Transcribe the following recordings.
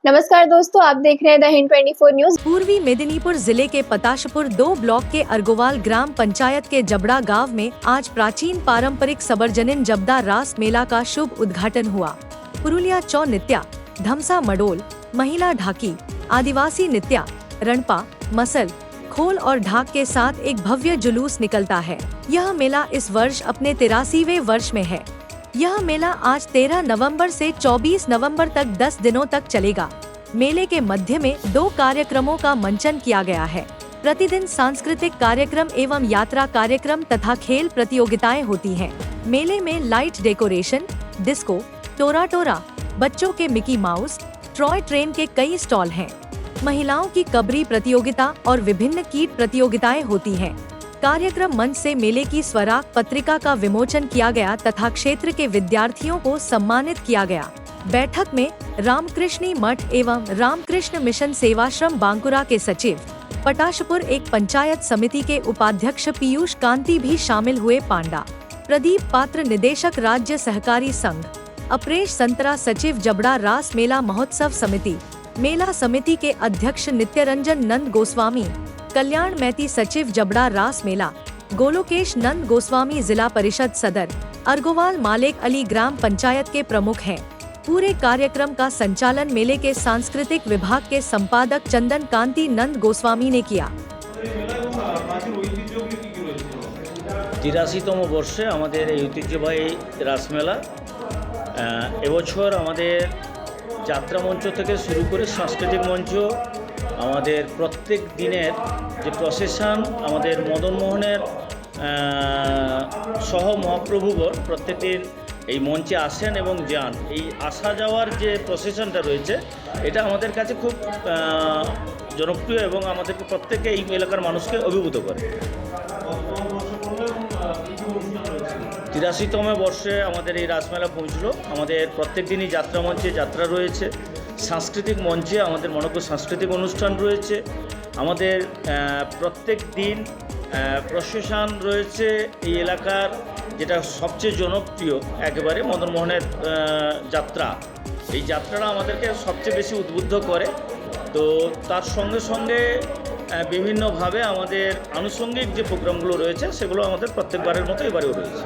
नमस्कार दोस्तों, आप देख रहे हैं द हिंद 24 न्यूज। पूर्वी मेदिनीपुर जिले के पताशपुर 2 ब्लॉक के अर्गोवाल ग्राम पंचायत के जबड़ा गांव में आज प्राचीन पारंपरिक सबरजनिन जबड़ा रास मेला का शुभ उद्घाटन हुआ। पुरुलिया चौ नित्या, धमसा मडोल, महिला ढाकी, आदिवासी नित्या, रणपा, मसल, खोल और ढाक के साथ एक भव्य जुलूस निकलता है। यह मेला इस वर्ष अपने 83वें वर्ष में है। यह मेला आज 13 नवंबर से 24 नवंबर तक 10 दिनों तक चलेगा। मेले के मध्य में 2 कार्यक्रमों का मंचन किया गया है। प्रतिदिन सांस्कृतिक कार्यक्रम एवं यात्रा कार्यक्रम तथा खेल प्रतियोगिताएं होती हैं। मेले में लाइट डेकोरेशन, डिस्को, टोरा, बच्चों के मिकी माउस, टॉय ट्रेन के कई स्टॉल हैं। महिलाओं की कबड्डी प्रतियोगिता और विभिन्न कीट प्रतियोगिताएं होती हैं। कार्यक्रम मंच से मेले की स्वराग पत्रिका का विमोचन किया गया तथा क्षेत्र के विद्यार्थियों को सम्मानित किया गया। बैठक में रामकृष्णी मठ एवं रामकृष्ण मिशन सेवाश्रम बांकुरा के सचिव, पटाशपुर एक पंचायत समिति के उपाध्यक्ष पीयूष कांति भी शामिल हुए। पांडा प्रदीप पात्र निदेशक राज्य सहकारी संघ, अपरेश संतरा सचिव जबड़ा रास मेला महोत्सव समिति, मेला समिति के अध्यक्ष नित्यरंजन नंद गोस्वामी, कल्याण मैती सचिव जबड़ा रास मेला, गोलोकेश नंद गोस्वामी जिला परिषद सदर, अर्गोवाल मालिक अली ग्राम पंचायत के प्रमुख हैं। पूरे कार्यक्रम का संचालन मेले के सांस्कृतिक विभाग के संपादक चंदन कांति नंद गोस्वामी ने किया। 83তম বর্ষে আমাদের এই ঐতিহ্যবাহী রাসমেলা এবছর আমাদের যাত্রা মঞ্চ থেকে শুরু করে সাংস্কৃতিক মঞ্চ, আমাদের প্রত্যেক দিনের যে প্রসেশন, আমাদের মদন মোহনের সহ মহাপ্রভুগণ প্রত্যেক দিন এই মঞ্চে আসেন এবং যান। এই আসা যাওয়ার যে প্রসেশনটা রয়েছে এটা আমাদের কাছে খুব জনপ্রিয় এবং আমাদেরকে প্রত্যেকে এই এলাকার মানুষকে অভিভূত করে। 83তম বর্ষে আমাদের এই রাসমেলা পৌঁছলো। আমাদের প্রত্যেক দিনই যাত্রা মঞ্চে যাত্রা রয়েছে, সাংস্কৃতিক মঞ্চে আমাদের মনোজ্ঞ সাংস্কৃতিক অনুষ্ঠান রয়েছে, আমাদের প্রত্যেক দিন প্রসেশন রয়েছে। এই এলাকার যেটা সবচেয়ে জনপ্রিয় একেবারে মদনমোহনের যাত্রা, এই যাত্রাটা আমাদেরকে সবচেয়ে বেশি উদ্বুদ্ধ করে। তো তার সঙ্গে সঙ্গে বিভিন্নভাবে আমাদের আনুষঙ্গিক যে প্রোগ্রামগুলো রয়েছে সেগুলো আমাদের প্রত্যেকবারের মতো এবারেও রয়েছে।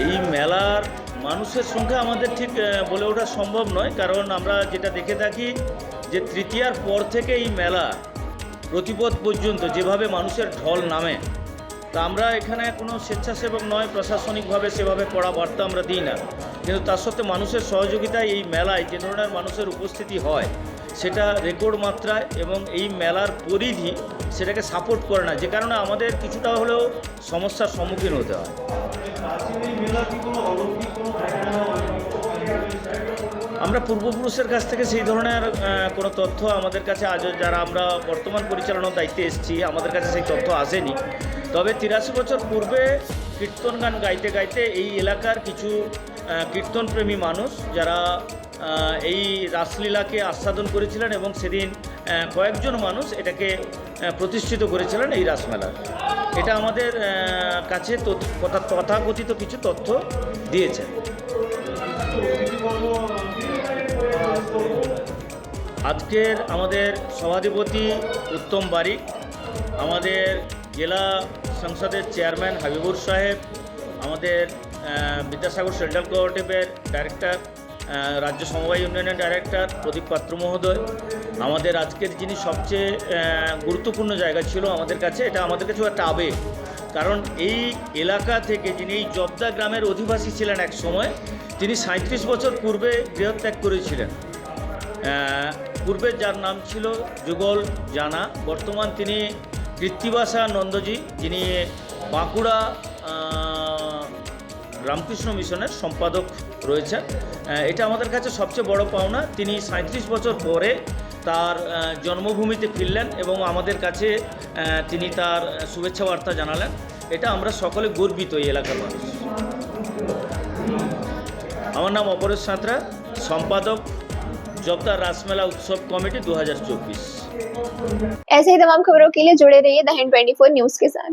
এই মেলার মানুষের সংখ্যা আমাদের ঠিক বলে ওঠা সম্ভব নয়, কারণ আমরা যেটা দেখে থাকি যে তৃতীয়ার পর থেকে এই মেলা প্রতিপদ পর্যন্ত যেভাবে মানুষের ঢল নামে, তা আমরা এখানে কোনো স্বেচ্ছাসেবক নয়, প্রশাসনিকভাবে সেভাবে কড়া বার্তা আমরা দিই না, কিন্তু তার সত্ত্বেও মানুষের সহযোগিতায় এই মেলায় যে ধরনের মানুষের উপস্থিতি হয় সেটা রেকর্ড মাত্রায় এবং এই মেলার পরিধি সেটাকে সাপোর্ট করে না, যে কারণে আমাদের কিছুটা হলেও সমস্যার সম্মুখীন হতে হয়। আমরা পূর্বপুরুষের কাছ থেকে সেই ধরনের কোনো তথ্য আমাদের কাছে আজও, যারা আমরা বর্তমান পরিচালনার দায়িত্বে এসেছি, আমাদের কাছে সেই তথ্য আসেনি। তবে 83 বছর পূর্বে কীর্তন গান গাইতে গাইতে এই এলাকার কিছু কীর্তনপ্রেমী মানুষ যারা এই রাসলীলাকে আস্বাদন করেছিলেন এবং সেদিন কয়েকজন মানুষ এটাকে প্রতিষ্ঠিত করেছিলেন এই রাসমেলা। এটা আমাদের কাছে তথাকথিত কিছু তথ্য দিয়েছে। আজকের আমাদের সভাধিপতি উত্তম বারিক, আমাদের জেলা সংসদের চেয়ারম্যান হাবিবুর সাহেব, আমাদের বিদ্যাসাগর সেন্ট্রাল কোঅপারেটিভের ডাইরেক্টর, রাজ্য সমবায় উন্নয়নের ডাইরেক্টর প্রদীপ পাত্র মহোদয়, আমাদের আজকের যিনি সবচেয়ে গুরুত্বপূর্ণ জায়গা ছিল আমাদের কাছে, এটা আমাদের কাছে একটা আবেগ, কারণ এই এলাকা থেকে যিনি এই জবদা গ্রামের অধিবাসী ছিলেন এক সময়, তিনি 37 বছর পূর্বে গৃহত্যাগ করেছিলেন। পূর্বে যার নাম ছিল যুগল জানা, বর্তমান তিনি কৃত্তিবাসা নন্দজি, যিনি বাঁকুড়া রামকৃষ্ণ মিশনের সম্পাদক রয়েছেন। এটা আমাদের কাছে সবচেয়ে বড় পাওনা। তিনি 37 বছর পরে তার জন্মভূমিতে ফিরলেন এবং আমাদের কাছে তিনি তার শুভেচ্ছা বার্তা জানালেন। এটা আমরা সকলে গর্বিত এই এলাকার মানুষ। আমার নাম অপরেশ সাঁতরা, সম্পাদক जबड़ा रासमेला उत्सव कमेटी 2024। ऐसे ही तमाम खबरों के लिए जुड़े रहिए द हिंद 24 न्यूज के साथ।